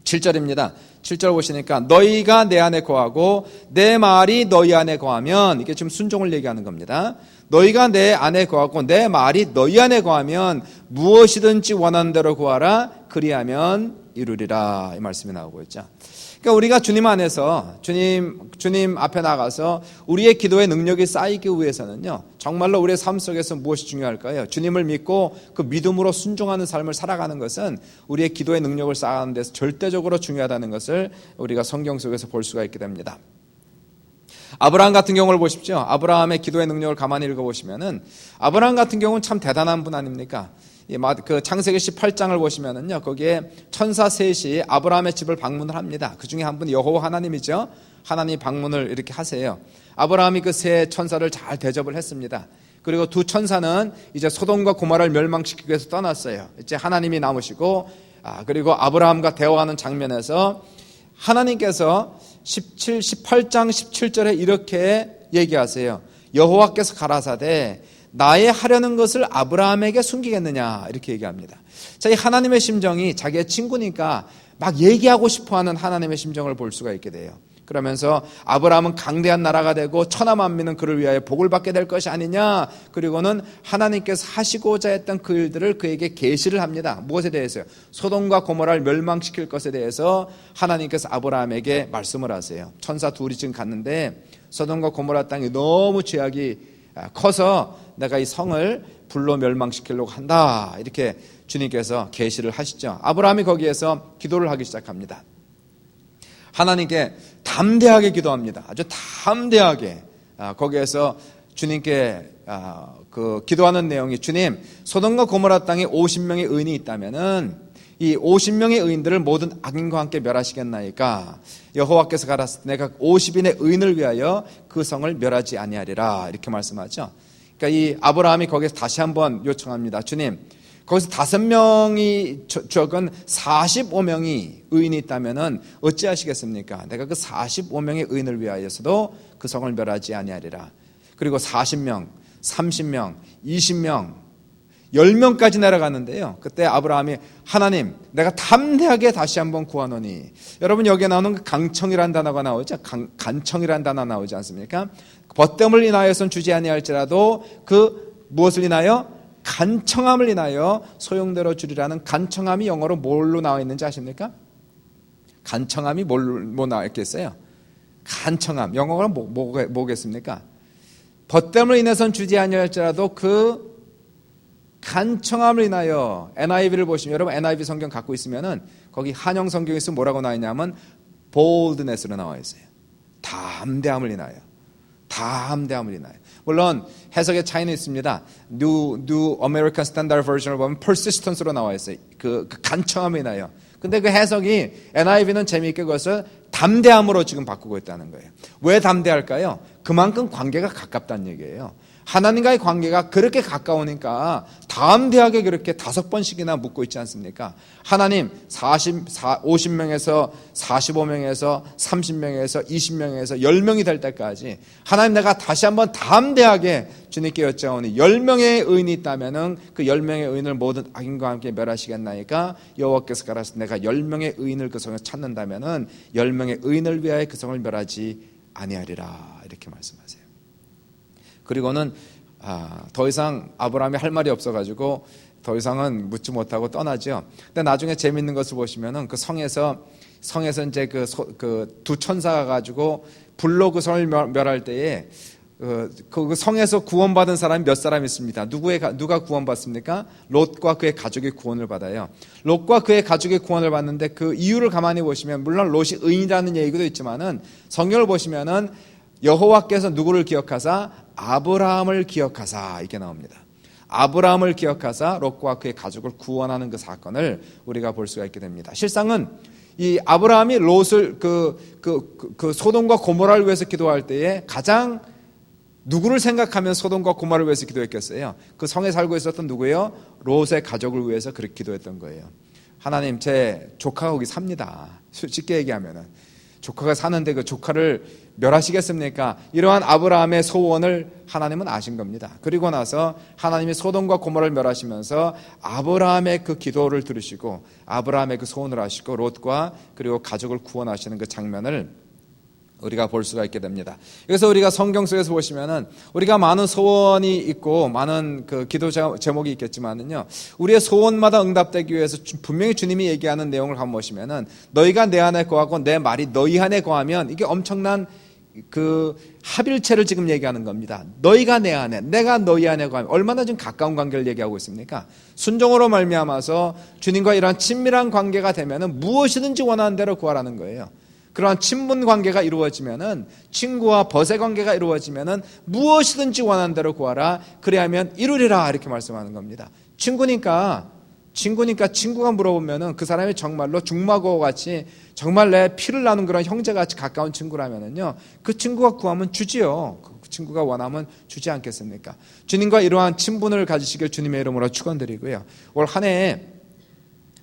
7절입니다. 7절 보시니까 너희가 내 안에 거하고 내 말이 너희 안에 거하면 이게 지금 순종을 얘기하는 겁니다. 너희가 내 안에 거하고 내 말이 너희 안에 거하면 무엇이든지 원하는 대로 구하라 그리하면 이루리라. 이 말씀이 나오고 있죠. 그러니까 우리가 주님 안에서 주님 앞에 나가서 우리의 기도의 능력이 쌓이기 위해서는요. 정말로 우리의 삶 속에서 무엇이 중요할까요? 주님을 믿고 그 믿음으로 순종하는 삶을 살아가는 것은 우리의 기도의 능력을 쌓아가는 데서 절대적으로 중요하다는 것을 우리가 성경 속에서 볼 수가 있게 됩니다. 아브라함 같은 경우를 보십시오. 아브라함의 기도의 능력을 가만히 읽어보시면은 아브라함 같은 경우는 참 대단한 분 아닙니까? 그 창세기 18장을 보시면은요, 거기에 천사 셋이 아브라함의 집을 방문을 합니다. 그 중에 한 분이 여호와 하나님이죠. 하나님 방문을 이렇게 하세요. 아브라함이 그 세 천사를 잘 대접을 했습니다. 그리고 두 천사는 이제 소돔과 고모라를 멸망시키기 위해서 떠났어요. 이제 하나님이 남으시고, 그리고 아브라함과 대화하는 장면에서 하나님께서 18장 17절에 이렇게 얘기하세요. 여호와께서 가라사대 나의 하려는 것을 아브라함에게 숨기겠느냐 이렇게 얘기합니다. 자, 이 하나님의 심정이 자기의 친구니까 막 얘기하고 싶어하는 하나님의 심정을 볼 수가 있게 돼요. 그러면서 아브라함은 강대한 나라가 되고 천하 만민은 그를 위하여 복을 받게 될 것이 아니냐. 그리고는 하나님께서 하시고자 했던 그 일들을 그에게 계시를 합니다. 무엇에 대해서요? 소돔과 고모라를 멸망시킬 것에 대해서 하나님께서 아브라함에게 말씀을 하세요. 천사 둘이 지금 갔는데 소돔과 고모라 땅이 너무 죄악이 커서 내가 이 성을 불로 멸망시키려고 한다. 이렇게 주님께서 계시를 하시죠. 아브라함이 거기에서 기도를 하기 시작합니다. 하나님께 담대하게 기도합니다. 아주 담대하게. 거기에서 주님께 그 기도하는 내용이, 주님, 소돔과 고모라 땅에 50명의 의인이 있다면은 이 50명의 의인들을 모든 악인과 함께 멸하시겠나이까? 여호와께서 가라사대 내가 50인의 의인을 위하여 그 성을 멸하지 아니하리라. 이렇게 말씀하죠. 그러니까 이 아브라함이 거기서 다시 한번 요청합니다. 주님, 거기서 5명이 적은 45명이 의인이 있다면은 어찌하시겠습니까? 내가 그 45명의 의인을 위하여서도 그 성을 멸하지 아니하리라. 그리고 40명, 30명, 20명, 10명까지 내려갔는데요. 그때 아브라함이 하나님, 내가 담대하게 다시 한번 구하노니. 여러분, 여기에 나오는 그 강청이라는 단어가 나오죠. 간청이라는 단어 나오지 않습니까? 벗됨을 인하여선 주지 아니할지라도 그 무엇을 인하여? 간청함을 인하여 소용대로 주리라는 간청함이 영어로 뭘로 나와 있는지 아십니까? 간청함이 뭐 나와 있겠어요? 간청함, 영어로 뭐겠습니까? 벗됨을 인해서는 주지 아니할지라도 그 간청함을 인하여. NIV를 보시면, 여러분 NIV 성경 갖고 있으면은 거기 한영 성경에서 뭐라고 나와 있냐면 boldness로 나와 있어요. 담대함을 인하여. 담대함을 인하여. 물론 해석의 차이는 있습니다. New American Standard Version을 보면 persistence로 나와 있어요. 그 간청함을 인하여. 근데 그 해석이 NIV는 재미있게 그것을 담대함으로 지금 바꾸고 있다는 거예요. 왜 담대할까요? 그만큼 관계가 가깝다는 얘기예요. 하나님과의 관계가 그렇게 가까우니까 담대하게 그렇게 5번씩이나 묻고 있지 않습니까? 하나님 50명에서 45명에서 30명에서 20명에서 10명이 될 때까지 하나님, 내가 다시 한번 담대하게 주님께 여짜오니 10명의 의인이 있다면 그 10명의 의인을 모든 악인과 함께 멸하시겠나이까? 여호와께서 가라사대 내가 10명의 의인을 그 성에 찾는다면 10명의 의인을 위하여 그 성을 멸하지 아니하리라. 이렇게 말씀하세요. 그리고는 더 이상 아브라함이 할 말이 없어가지고 더 이상은 묻지 못하고 떠나죠. 근데 나중에 재밌는 것을 보시면은 그 성에서 이제 그 두 천사가 가지고 불로 그 성을 멸할 때에 그 성에서 구원받은 사람이 몇 사람 있습니다. 누가 구원받습니까? 롯과 그의 가족이 구원을 받아요. 롯과 그의 가족이 구원을 받는데 그 이유를 가만히 보시면, 물론 롯이 의인이라는 얘기도 있지만은 성경을 보시면은 여호와께서 누구를 기억하사? 아브라함을 기억하사, 이게 나옵니다. 아브라함을 기억하사 롯과 그의 가족을 구원하는 그 사건을 우리가 볼 수가 있게 됩니다. 실상은 이 아브라함이 롯을 그 소돔과 고모라를 위해서 기도할 때에 가장 누구를 생각하면 소돔과 고모라를 위해서 기도했겠어요? 그 성에 살고 있었던 누구예요? 롯의 가족을 위해서 그렇게 기도했던 거예요. 하나님, 제 조카가 거기 삽니다. 쉽게 얘기하면은 조카가 사는데 그 조카를 멸하시겠습니까? 이러한 아브라함의 소원을 하나님은 아신 겁니다. 그리고 나서 하나님이 소돔과 고모라를 멸하시면서 아브라함의 그 기도를 들으시고 아브라함의 그 소원을 하시고 롯과 그리고 가족을 구원하시는 그 장면을 우리가 볼 수가 있게 됩니다. 그래서 우리가 성경 속에서 보시면은 우리가 많은 소원이 있고 많은 그 기도 제목이 있겠지만은요, 우리의 소원마다 응답되기 위해서 분명히 주님이 얘기하는 내용을 한번 보시면은 너희가 내 안에 거하고 내 말이 너희 안에 거하면, 이게 엄청난 그 합일체를 지금 얘기하는 겁니다. 너희가 내 안에, 내가 너희 안에 거하면 얼마나 좀 가까운 관계를 얘기하고 있습니까? 순종으로 말미암아서 주님과 이러한 친밀한 관계가 되면은 무엇이든지 원하는 대로 구하라는 거예요. 그러한 친분 관계가 이루어지면은, 친구와 벗의 관계가 이루어지면은 무엇이든지 원하는 대로 구하라. 그래야면 이루리라. 이렇게 말씀하는 겁니다. 친구니까 친구가 물어보면은 그 사람이 정말로 중마고 같이 정말 내 피를 나눈 그런 형제같이 가까운 친구라면은요, 그 친구가 구하면 주지요. 그 친구가 원하면 주지 않겠습니까? 주님과 이러한 친분을 가지시길 주님의 이름으로 축원드리고요. 올 한 해에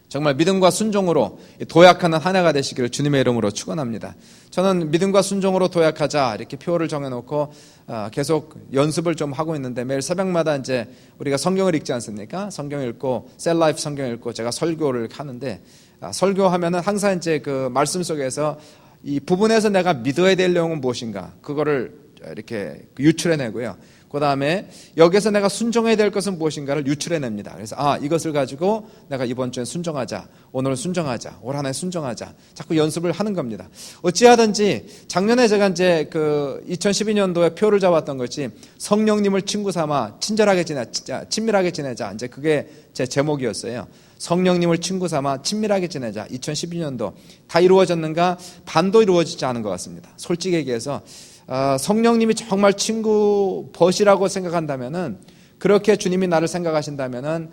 정말 믿음과 순종으로 도약하는 한 해가 되시기를 주님의 이름으로 축원합니다. 저는 믿음과 순종으로 도약하자 이렇게 표를 정해놓고 계속 연습을 좀 하고 있는데, 매일 새벽마다 이제 우리가 성경을 읽지 않습니까? 성경 읽고 셀라이프 성경 읽고 제가 설교를 하는데, 설교하면은 항상 이제 그 말씀 속에서 이 부분에서 내가 믿어야 될 내용은 무엇인가, 그거를 이렇게 유출해내고요. 그 다음에 여기서 내가 순종해야 될 것은 무엇인가를 유출해냅니다. 그래서 이것을 가지고 내가 이번 주에 순종하자, 오늘 순종하자, 올 한 해 순종하자, 자꾸 연습을 하는 겁니다. 어찌하든지 작년에 제가 이제 그 2012년도에 표를 잡았던 것이 성령님을 친구 삼아 친밀하게 지내자. 이제 그게 제 제목이었어요. 성령님을 친구 삼아 친밀하게 지내자. 2012년도 다 이루어졌는가? 반도 이루어지지 않은 것 같습니다. 솔직히 얘기해서 성령님이 정말 친구 벗이라고 생각한다면은, 그렇게 주님이 나를 생각하신다면은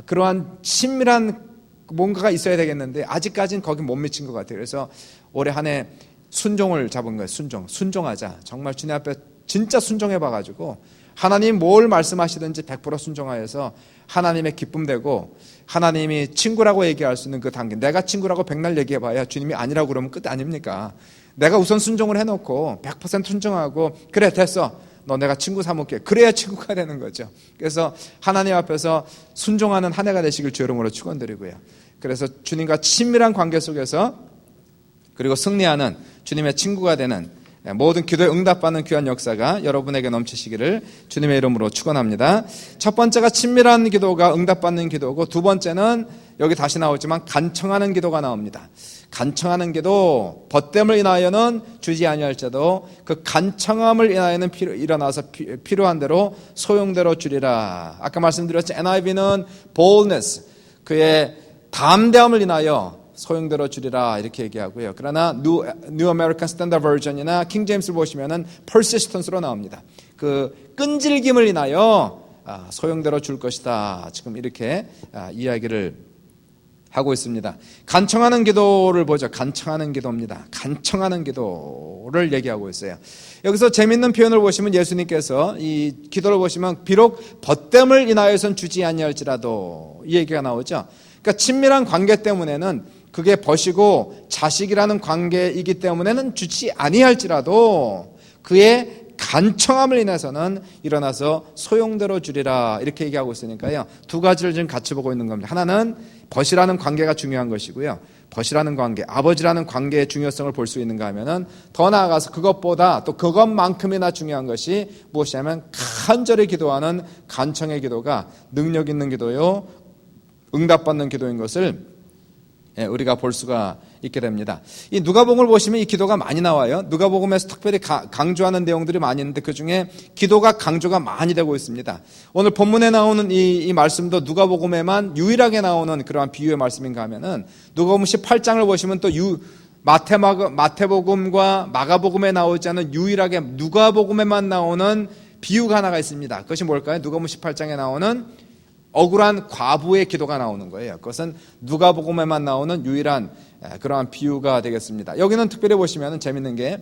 그러한 친밀한 뭔가가 있어야 되겠는데 아직까지는 거기 못 미친 것 같아요. 그래서 올해 한 해 순종을 잡은 거예요. 순종하자. 정말 주님 앞에 진짜 순종해봐가지고 하나님 뭘 말씀하시든지 100% 순종하여서 하나님의 기쁨 되고, 하나님이 친구라고 얘기할 수 있는 그 단계, 내가 친구라고 백날 얘기해봐야 주님이 아니라고 그러면 끝 아닙니까? 내가 우선 순종을 해놓고 100% 순종하고, 그래 됐어, 너 내가 친구 삼을게, 그래야 친구가 되는 거죠. 그래서 하나님 앞에서 순종하는 한 해가 되시길 주 이름으로 축원드리고요. 그래서 주님과 친밀한 관계 속에서, 그리고 승리하는 주님의 친구가 되는 모든 기도에 응답받는 귀한 역사가 여러분에게 넘치시기를 주님의 이름으로 축원합니다. 첫 번째가 친밀한 기도가 응답받는 기도고, 두 번째는 여기 다시 나오지만 간청하는 기도가 나옵니다. 간청하는 기도, 벗됨을 인하여는 주지 아니할지라도 그 간청함을 인하여는 일어나서 필요한 대로 소용대로 주리라. 아까 말씀드렸죠. NIV는 boldness, 그의 담대함을 인하여 소용대로 주리라 이렇게 얘기하고요. 그러나 New American Standard Version이나 킹 제임스를 보시면은 persistence로 나옵니다. 그 끈질김을 인하여 소용대로 줄 것이다. 지금 이렇게 이야기를 하고 있습니다. 간청하는 기도를 보죠. 간청하는 기도입니다. 간청하는 기도를 얘기하고 있어요. 여기서 재밌는 표현을 보시면, 예수님께서 이 기도를 보시면 비록 벗됨을 인하여선 주지 아니할지라도 이 얘기가 나오죠. 그러니까 친밀한 관계 때문에는, 그게 벗이고 자식이라는 관계이기 때문에는 주지 아니할지라도 그의 간청함을 인해서는 일어나서 소용대로 주리라 이렇게 얘기하고 있으니까요. 두 가지를 지금 같이 보고 있는 겁니다. 하나는 벗이라는 관계가 중요한 것이고요. 벗이라는 관계, 아버지라는 관계의 중요성을 볼 수 있는가 하면은, 더 나아가서 그것보다 또 그것만큼이나 중요한 것이 무엇이냐면 간절히 기도하는 간청의 기도가 능력 있는 기도요, 응답받는 기도인 것을 우리가 볼 수가 있게 됩니다. 이 누가복음을 보시면 이 기도가 많이 나와요. 누가복음에서 특별히 강조하는 내용들이 많이 있는데, 그중에 기도가 강조가 많이 되고 있습니다. 오늘 본문에 나오는 이 말씀도 누가복음에만 유일하게 나오는 그러한 비유의 말씀인가 하면은, 누가복음 18장을 보시면 또 마태복음과 마가복음에 나오지 않은 유일하게 누가복음에만 나오는 비유가 하나가 있습니다. 그것이 뭘까요? 누가복음 18장에 나오는 억울한 과부의 기도가 나오는 거예요. 그것은 누가복음에만 나오는 유일한 그러한 비유가 되겠습니다. 여기는 특별히 보시면 재밌는 게,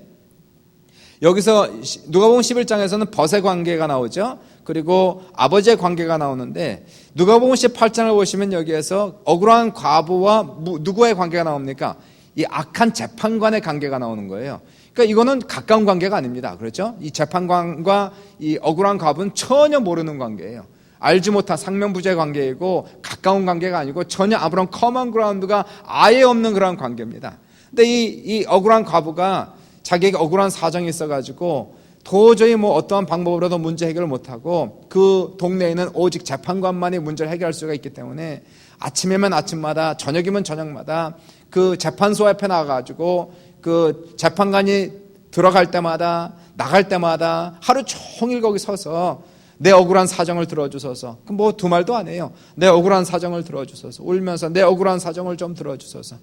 여기서 누가복음 11장에서는 벗의 관계가 나오죠. 그리고 아버지의 관계가 나오는데, 누가복음 18장을 보시면 여기에서 억울한 과부와 누구의 관계가 나옵니까? 이 악한 재판관의 관계가 나오는 거예요. 그러니까 이거는 가까운 관계가 아닙니다. 그렇죠? 이 재판관과 이 억울한 과부는 전혀 모르는 관계예요. 알지 못한 상명부재 관계이고 가까운 관계가 아니고 전혀 아무런 커먼 그라운드가 아예 없는 그런 관계입니다. 근데 이 억울한 과부가 자기에게 억울한 사정이 있어가지고 도저히 어떠한 방법으로도 문제 해결을 못하고, 그 동네에는 오직 재판관만이 문제를 해결할 수가 있기 때문에 아침이면 아침마다, 저녁이면 저녁마다 그 재판소 앞에 나가가지고 그 재판관이 들어갈 때마다 나갈 때마다 하루 종일 거기 서서 내 억울한 사정을 들어주소서. 두 말도 안 해요. 내 억울한 사정을 들어주소서. 울면서 내 억울한 사정을 좀 들어주소서.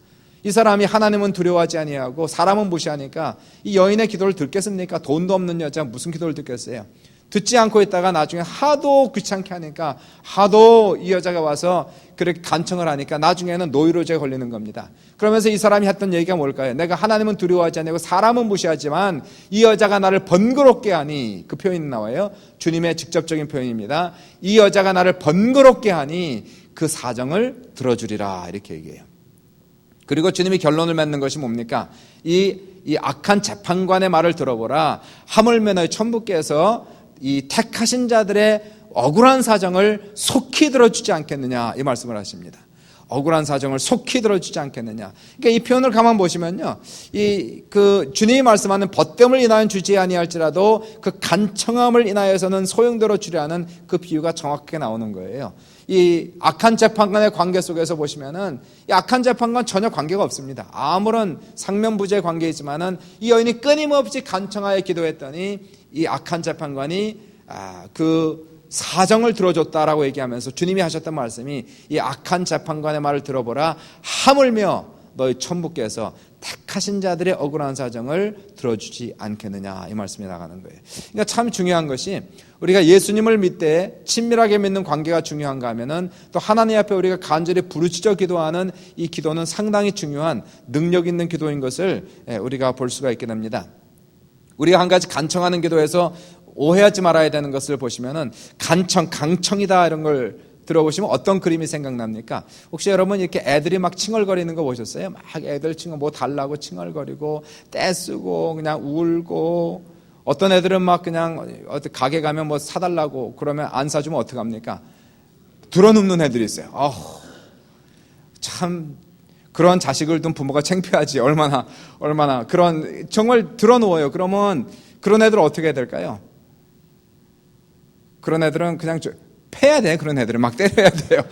이 사람이 하나님은 두려워하지 아니하고 사람은 무시하니까 이 여인의 기도를 듣겠습니까? 돈도 없는 여자 무슨 기도를 듣겠어요? 듣지 않고 있다가 나중에 하도 귀찮게 하니까, 하도 이 여자가 와서 그렇게 간청을 하니까 나중에는 노이로제에 걸리는 겁니다. 그러면서 이 사람이 했던 얘기가 뭘까요? 내가 하나님은 두려워하지 않고 사람은 무시하지만 이 여자가 나를 번거롭게 하니, 그 표현이 나와요. 주님의 직접적인 표현입니다. 이 여자가 나를 번거롭게 하니 그 사정을 들어주리라 이렇게 얘기해요. 그리고 주님이 결론을 맺는 것이 뭡니까? 이 악한 재판관의 말을 들어보라. 하물며 너희 천부께서 이 택하신 자들의 억울한 사정을 속히 들어주지 않겠느냐 이 말씀을 하십니다. 억울한 사정을 속히 들어주지 않겠느냐. 그러니까 이 표현을 가만 보시면요, 그 주님이 말씀하는 벗됨을 인하여 주지 아니할지라도 그 간청함을 인하여서는 소용돌아 주려는 그 비유가 정확하게 나오는 거예요. 이 악한 재판관의 관계 속에서 보시면은 이 악한 재판관 전혀 관계가 없습니다. 아무런 상면부재의 관계이지만은 이 여인이 끊임없이 간청하여 기도했더니 이 악한 재판관이 그 사정을 들어줬다라고 얘기하면서 주님이 하셨던 말씀이 이 악한 재판관의 말을 들어보라. 하물며 너희 천부께서 택하신 자들의 억울한 사정을 들어주지 않겠느냐 이 말씀이 나가는 거예요. 그러니까 참 중요한 것이 우리가 예수님을 믿되 친밀하게 믿는 관계가 중요한가 하면은 또 하나님 앞에 우리가 간절히 부르짖어 기도하는 이 기도는 상당히 중요한 능력 있는 기도인 것을 우리가 볼 수가 있게 됩니다. 우리가 한 가지 간청하는 기도에서 오해하지 말아야 되는 것을 보시면은 간청, 강청이다 이런 걸 들어보시면 어떤 그림이 생각납니까? 혹시 여러분 이렇게 애들이 막 칭얼거리는 거 보셨어요? 막 애들 뭐 달라고 칭얼거리고 떼쓰고 그냥 울고, 어떤 애들은 막 그냥 어디 가게 가면 뭐 사달라고 그러면 안 사주면 어떡합니까? 들어눕는 애들이 있어요. 참 그런 자식을 둔 부모가 창피하지. 얼마나 그런 정말 들어누워요. 그러면 그런 애들 어떻게 해야 될까요? 그런 애들은 그냥 패야 돼. 그런 애들은 막 때려야 돼요.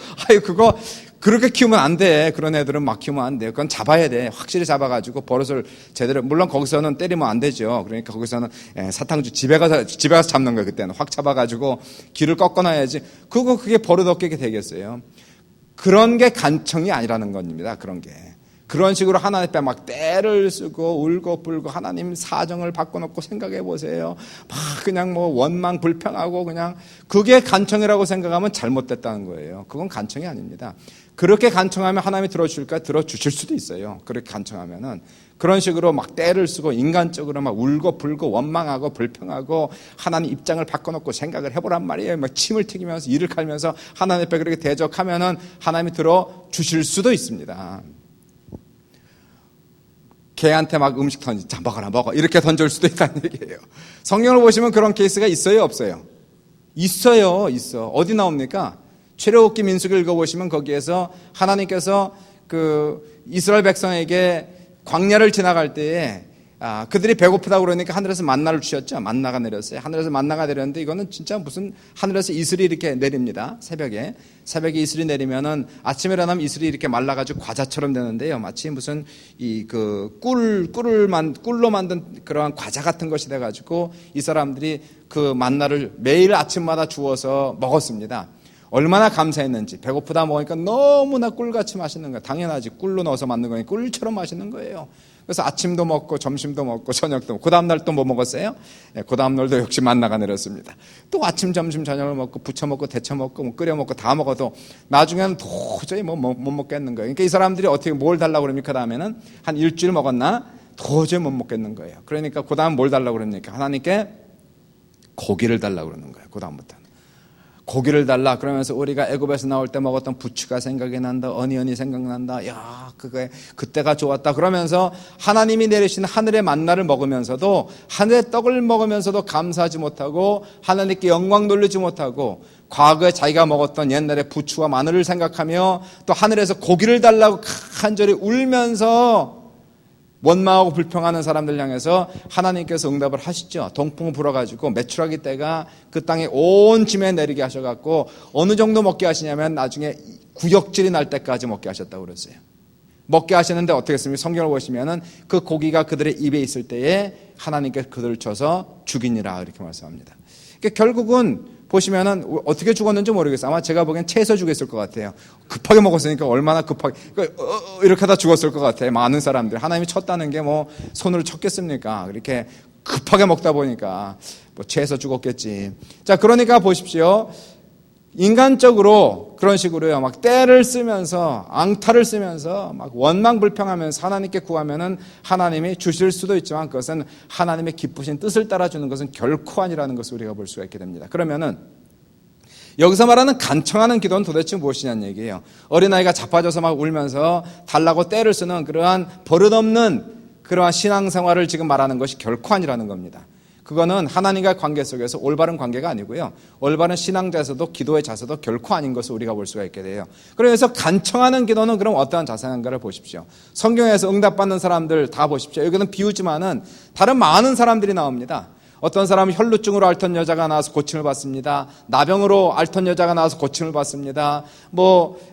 그거 그렇게 키우면 안 돼. 그런 애들은 막 키우면 안 돼요. 그건 잡아야 돼. 확실히 잡아가지고 버릇을 제대로. 물론 거기서는 때리면 안 되죠. 그러니까 거기서는 사탕주 집에 가서 잡는 거예요. 그때는 확 잡아가지고 귀를 꺾어놔야지. 그게 버릇 없게 되겠어요. 그런 게 간청이 아니라는 겁니다. 그런 게. 그런 식으로 하나님 앞에 막 떼를 쓰고 울고 불고 하나님 사정을 바꿔놓고 생각해 보세요. 막 그냥 뭐 원망 불평하고 그냥 그게 간청이라고 생각하면 잘못됐다는 거예요. 그건 간청이 아닙니다. 그렇게 간청하면 하나님이 들어주실까? 들어주실 수도 있어요. 그렇게 간청하면은. 그런 식으로 막 떼를 쓰고 인간적으로 막 울고 불고 원망하고 불평하고 하나님 입장을 바꿔놓고 생각을 해보란 말이에요. 막 침을 튀기면서 이를 갈면서 하나님 앞에 그렇게 대적하면은 하나님이 들어주실 수도 있습니다. 개한테 막 음식 던지, 자 먹어라 먹어 이렇게 던질 수도 있다는 얘기예요. 성경을 보시면 그런 케이스가 있어요 없어요? 있어요. 어디 나옵니까? 출애굽기 민수기 읽어보시면 거기에서 하나님께서 그 이스라엘 백성에게 광야를 지나갈 때에 그들이 배고프다고 그러니까 하늘에서 만나를 주셨죠. 만나가 내렸어요. 하늘에서 만나가 내렸는데 이거는 진짜 무슨 하늘에서 이슬이 이렇게 내립니다. 새벽에 이슬이 내리면은 아침에 일어나면 이슬이 이렇게 말라가지고 과자처럼 되는데요. 마치 무슨 꿀로 만든 그러한 과자 같은 것이 돼가지고 이 사람들이 그 만나를 매일 아침마다 주워서 먹었습니다. 얼마나 감사했는지. 배고프다 먹으니까 너무나 꿀같이 맛있는 거예요. 당연하지. 꿀로 넣어서 만든 거니까 꿀처럼 맛있는 거예요. 그래서 아침도 먹고 점심도 먹고 저녁도 먹고 그 다음날 또 뭐 먹었어요? 그 다음날도 역시 만나가 내렸습니다. 또 아침 점심 저녁을 먹고 부쳐 먹고 데쳐 먹고 뭐 끓여 먹고 다 먹어도 나중에는 도저히 못 먹겠는 거예요. 그러니까 이 사람들이 어떻게 뭘 달라고 그럽니까? 그 다음에는 한 일주일 먹었나? 도저히 못 먹겠는 거예요. 그러니까 그 다음 뭘 달라고 그럽니까? 하나님께 고기를 달라고 그러는 거예요. 그 다음부터는 고기를 달라. 그러면서 우리가 애굽에서 나올 때 먹었던 부추가 생각이 난다. 어니언이 생각난다. 야, 그때가 좋았다. 그러면서 하나님이 내리신 하늘의 만나를 먹으면서도, 하늘의 떡을 먹으면서도 감사하지 못하고 하나님께 영광 돌리지 못하고 과거에 자기가 먹었던 옛날의 부추와 마늘을 생각하며 또 하늘에서 고기를 달라고 간절히 울면서 원망하고 불평하는 사람들 향해서 하나님께서 응답을 하시죠. 동풍을 불어가지고 메추라기 떼가 그 땅에 온 짐에 내리게 하셔갖고 어느 정도 먹게 하시냐면 나중에 구역질이 날 때까지 먹게 하셨다고 그랬어요. 먹게 하셨는데 어떻게 했습니까? 성경을 보시면은 그 고기가 그들의 입에 있을 때에 하나님께서 그들을 쳐서 죽이니라 이렇게 말씀합니다. 그러니까 결국은 보시면은 어떻게 죽었는지 모르겠어요. 아마 제가 보기엔 채서 죽였을 것 같아요. 급하게 먹었으니까 얼마나 급하게 이렇게 하다 죽었을 것 같아요. 많은 사람들 하나님이 쳤다는 게 뭐 손으로 쳤겠습니까? 이렇게 급하게 먹다 보니까 뭐 채서 죽었겠지. 자, 그러니까 보십시오. 인간적으로 그런 식으로요, 막 떼를 쓰면서 앙탈을 쓰면서 막 원망불평하면서 하나님께 구하면은 하나님이 주실 수도 있지만 그것은 하나님의 기쁘신 뜻을 따라주는 것은 결코 아니라는 것을 우리가 볼 수가 있게 됩니다. 그러면은 여기서 말하는 간청하는 기도는 도대체 무엇이냐는 얘기예요. 어린아이가 자빠져서 막 울면서 달라고 떼를 쓰는 그러한 버릇없는 그러한 신앙생활을 지금 말하는 것이 결코 아니라는 겁니다. 그거는 하나님과의 관계 속에서 올바른 관계가 아니고요. 올바른 신앙 자세도 기도의 자세도 결코 아닌 것을 우리가 볼 수가 있게 돼요. 그래서 간청하는 기도는 그럼 어떠한 자세인가를 보십시오. 성경에서 응답받는 사람들 다 보십시오. 여기는 비유지만은 다른 많은 사람들이 나옵니다. 어떤 사람은 혈루증으로 앓던 여자가 나와서 고침을 받습니다. 나병으로 앓던 여자가 나와서 고침을 받습니다.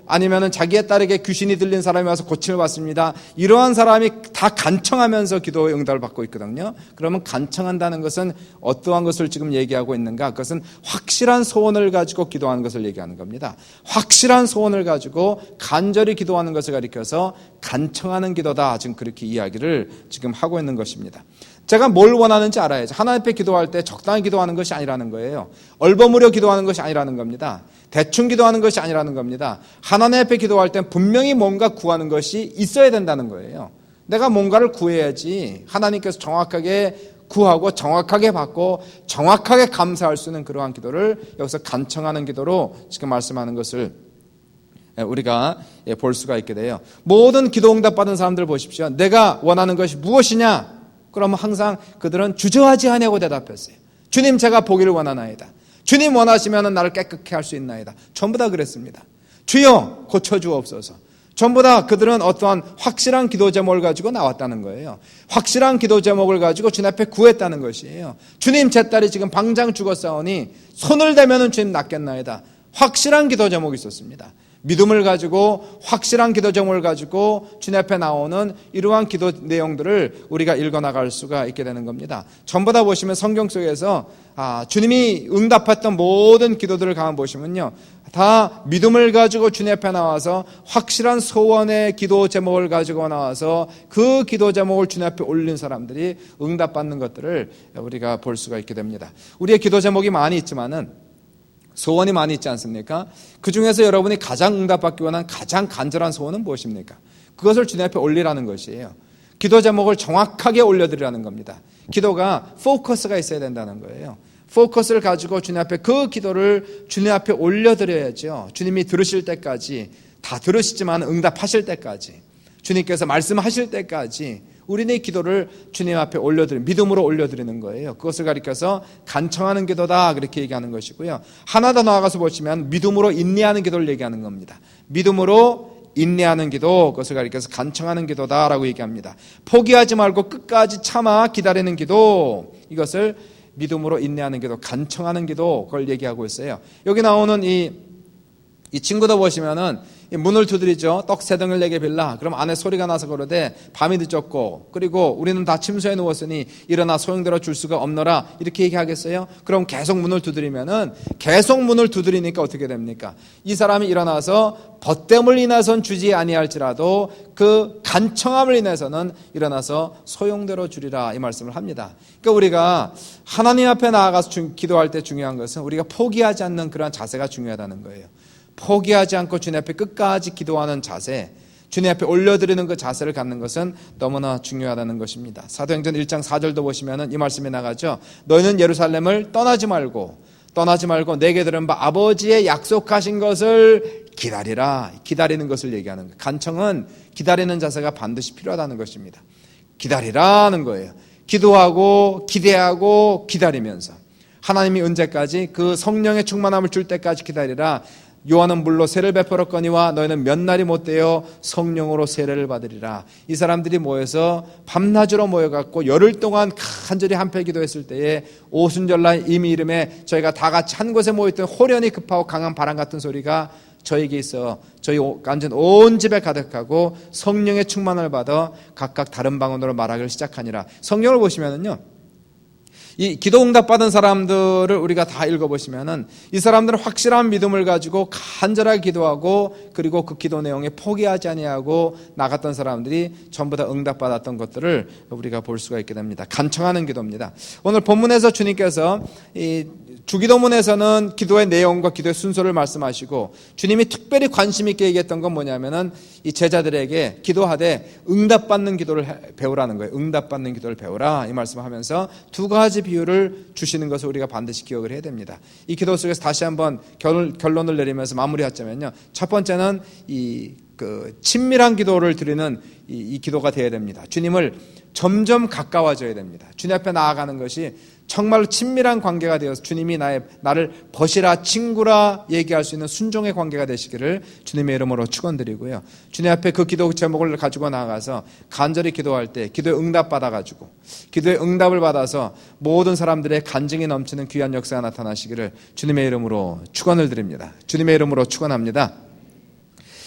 아니면은 자기의 딸에게 귀신이 들린 사람이 와서 고침을 받습니다. 이러한 사람이 다 간청하면서 기도의 응답을 받고 있거든요. 그러면 간청한다는 것은 어떠한 것을 지금 얘기하고 있는가? 그것은 확실한 소원을 가지고 기도하는 것을 얘기하는 겁니다. 확실한 소원을 가지고 간절히 기도하는 것을 가리켜서 간청하는 기도다. 지금 그렇게 이야기를 지금 하고 있는 것입니다. 제가 뭘 원하는지 알아야죠. 하나님 앞에 기도할 때 적당히 기도하는 것이 아니라는 거예요. 얼버무려 기도하는 것이 아니라는 겁니다. 대충 기도하는 것이 아니라는 겁니다. 하나님 앞에 기도할 때 분명히 뭔가 구하는 것이 있어야 된다는 거예요. 내가 뭔가를 구해야지 하나님께서 정확하게 구하고 정확하게 받고 정확하게 감사할 수 있는 그러한 기도를 여기서 간청하는 기도로 지금 말씀하는 것을 우리가 볼 수가 있게 돼요. 모든 기도 응답 받은 사람들 보십시오. 내가 원하는 것이 무엇이냐? 그러면 항상 그들은 주저하지 아니하고 대답했어요. 주님, 제가 보기를 원하나이다. 주님 원하시면 나를 깨끗게 할 수 있나이다. 전부 다 그랬습니다. 주여 고쳐주옵소서. 전부 다 그들은 어떠한 확실한 기도 제목을 가지고 나왔다는 거예요. 확실한 기도 제목을 가지고 주님 앞에 구했다는 것이에요. 주님, 제 딸이 지금 방장 죽었사오니 손을 대면 주님 낫겠나이다. 확실한 기도 제목이 있었습니다. 믿음을 가지고 확실한 기도 제목을 가지고 주님 앞에 나오는 이러한 기도 내용들을 우리가 읽어나갈 수가 있게 되는 겁니다. 전부 다 보시면 성경 속에서 주님이 응답했던 모든 기도들을 가만 보시면요, 다 믿음을 가지고 주님 앞에 나와서 확실한 소원의 기도 제목을 가지고 나와서 그 기도 제목을 주님 앞에 올린 사람들이 응답받는 것들을 우리가 볼 수가 있게 됩니다. 우리의 기도 제목이 많이 있지만은 소원이 많이 있지 않습니까? 그 중에서 여러분이 가장 응답받기 원한 가장 간절한 소원은 무엇입니까? 그것을 주님 앞에 올리라는 것이에요. 기도 제목을 정확하게 올려드리라는 겁니다. 기도가 포커스가 있어야 된다는 거예요. 포커스를 가지고 주님 앞에 그 기도를 주님 앞에 올려드려야죠. 주님이 들으실 때까지, 다 들으시지만 응답하실 때까지, 주님께서 말씀하실 때까지 우리의 기도를 주님 앞에 올려드리는, 믿음으로 올려드리는 거예요. 그것을 가리켜서 간청하는 기도다, 그렇게 얘기하는 것이고요. 하나 더 나아가서 보시면 믿음으로 인내하는 기도를 얘기하는 겁니다. 믿음으로 인내하는 기도, 그것을 가리켜서 간청하는 기도다라고 얘기합니다. 포기하지 말고 끝까지 참아 기다리는 기도, 이것을 믿음으로 인내하는 기도, 간청하는 기도, 그걸 얘기하고 있어요. 여기 나오는 이 친구도 보시면은 문을 두드리죠. 떡 3등을 내게 빌라. 그럼 안에 소리가 나서 그러되 밤이 늦었고 그리고 우리는 다 침소에 누웠으니 일어나 소용돌아 줄 수가 없노라. 이렇게 얘기하겠어요? 그럼 계속 문을 두드리면은 계속 문을 두드리니까 어떻게 됩니까? 이 사람이 일어나서 벗됨을 인해서는 주지 아니할지라도 그 간청함을 인해서는 일어나서 소용대로 주리라, 이 말씀을 합니다. 그러니까 우리가 하나님 앞에 나아가서 기도할 때 중요한 것은 우리가 포기하지 않는 그러한 자세가 중요하다는 거예요. 포기하지 않고 주님 앞에 끝까지 기도하는 자세, 주님 앞에 올려드리는 그 자세를 갖는 것은 너무나 중요하다는 것입니다. 사도행전 1장 4절도 보시면 이 말씀이 나가죠. 너희는 예루살렘을 떠나지 말고 내게 들은 바 아버지의 약속하신 것을 기다리라. 기다리는 것을 얘기하는 거예요. 간청은 기다리는 자세가 반드시 필요하다는 것입니다. 기다리라는 거예요. 기도하고 기대하고 기다리면서 하나님이 언제까지? 그 성령의 충만함을 줄 때까지 기다리라. 요한은 물로 세를 베풀었거니와 너희는 몇 날이 못되어 성령으로 세례를 받으리라. 이 사람들이 모여서 밤낮으로 모여갖고 열흘 동안 간절히 한패 기도했을 때에 오순절날 이미 이름에 저희가 다 같이 한 곳에 모였던 호련히 급하고 강한 바람 같은 소리가 저에게 있어 저희 완전 온 집에 가득하고 성령의 충만을 받아 각각 다른 방언으로 말하기를 시작하니라. 성경을 보시면은요, 이 기도 응답 받은 사람들을 우리가 다 읽어보시면은 이 사람들은 확실한 믿음을 가지고 간절하게 기도하고 그리고 그 기도 내용에 포기하지 아니하고 나갔던 사람들이 전부 다 응답 받았던 것들을 우리가 볼 수가 있게 됩니다. 간청하는 기도입니다. 오늘 본문에서 주님께서 이 주기도문에서는 기도의 내용과 기도의 순서를 말씀하시고 주님이 특별히 관심 있게 얘기했던 건 뭐냐면은 이 제자들에게 기도하되 응답받는 기도를 배우라는 거예요. 응답받는 기도를 배우라 이 말씀하면서 두 가지 비유를 주시는 것을 우리가 반드시 기억을 해야 됩니다. 이 기도 속에서 다시 한번 결론을 내리면서 마무리하자면요. 첫 번째는 친밀한 기도를 드리는 이 기도가 되어야 됩니다. 주님을 점점 가까워져야 됩니다. 주님 앞에 나아가는 것이 정말로 친밀한 관계가 되어서 주님이 나를 벗이라 친구라 얘기할 수 있는 순종의 관계가 되시기를 주님의 이름으로 축원드리고요. 주님 앞에 그 기도 제목을 가지고 나아가서 간절히 기도할 때 기도에 응답받아가지고 기도의 응답을 받아서 모든 사람들의 간증이 넘치는 귀한 역사가 나타나시기를 주님의 이름으로 축원을 드립니다. 주님의 이름으로 축원합니다.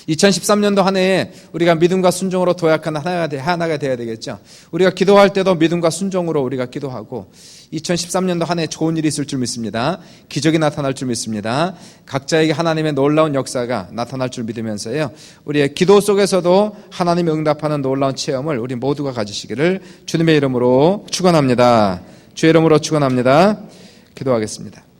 2013년도 한 해에 우리가 믿음과 순종으로 도약한 하나가 되어야 되겠죠. 우리가 기도할 때도 믿음과 순종으로 우리가 기도하고 2013년도 한 해에 좋은 일이 있을 줄 믿습니다. 기적이 나타날 줄 믿습니다. 각자에게 하나님의 놀라운 역사가 나타날 줄 믿으면서요. 우리의 기도 속에서도 하나님이 응답하는 놀라운 체험을 우리 모두가 가지시기를 주님의 이름으로 축원합니다. 주의 이름으로 축원합니다. 기도하겠습니다.